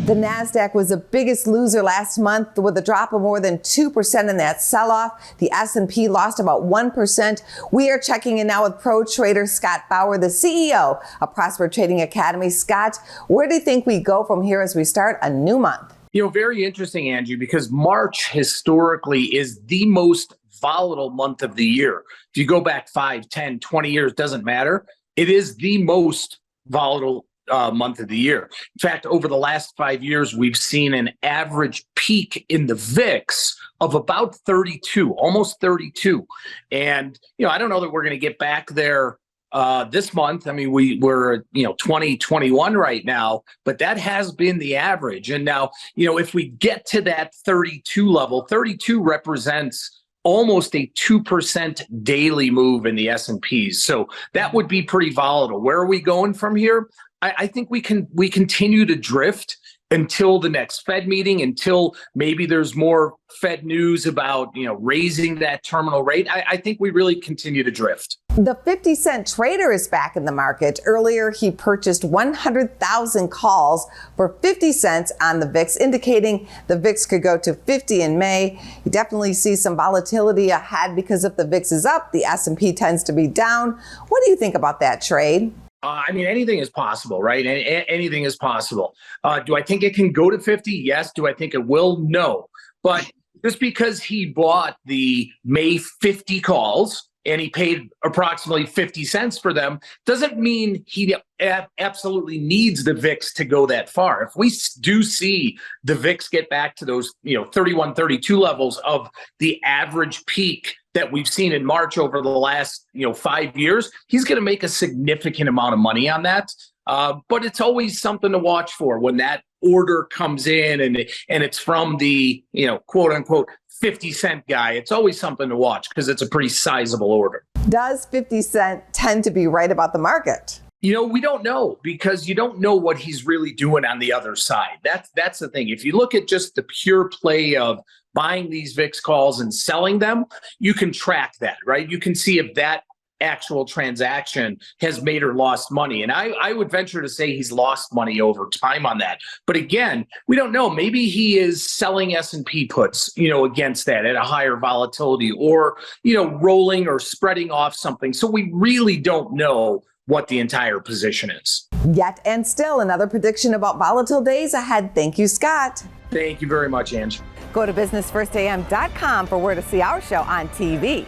The NASDAQ was the biggest loser last month with a drop of more than 2% in that sell-off. The S&P lost about 1%. We are checking in now with pro trader Scott Bauer, the CEO of Prosper Trading Academy. Scott, where do you think we go from here as we start a new month? Very interesting, Angie, because March historically is the most volatile month of the year. If you go back 5, 10, 20 years, doesn't matter. It is the most volatile month of the year. In fact, over the last 5 years, we've seen an average peak in the VIX of about 32, almost 32. And, I don't know that we're going to get back there this month. I mean, we're 2021 right now, but that has been the average. And now, if we get to that 32 level, 32 represents almost a 2% daily move in the S&Ps. So that would be pretty volatile. Where are we going from here? I think we continue to drift until the next Fed meeting, until maybe there's more Fed news about, raising that terminal rate. I think we really continue to drift. The 50-cent trader is back in the market. Earlier, he purchased 100,000 calls for 50 cents on the VIX, indicating the VIX could go to 50 in May. You definitely see some volatility ahead because if the VIX is up, the S&P tends to be down. What do you think about that trade? Anything is possible, right? Anything is possible. Do I think it can go to 50? Yes. Do I think it will? No. But just because he bought the May 50 calls and he paid approximately 50 cents for them doesn't mean he absolutely needs the VIX to go that far. If we do see the VIX get back to those 31, 32 levels of the average peak that we've seen in March over the last 5 years, he's going to make a significant amount of money on that. But it's always something to watch for when that order comes in and it's from the quote unquote 50-cent guy. It's always something to watch because it's a pretty sizable order. Does 50 cent tend to be right about the market? We don't know because you don't know what he's really doing on the other side. That's the thing. If you look at just the pure play of buying these VIX calls and selling them, you can track that, right? You can see if that actual transaction has made or lost money. And I would venture to say he's lost money over time on that. But again, we don't know. Maybe he is selling S&P puts, against that at a higher volatility or, rolling or spreading off something. So we really don't know what the entire position is. Yet and still another prediction about volatile days ahead. Thank you, Scott. Thank you very much, Ange. Go to businessfirstam.com for where to see our show on TV.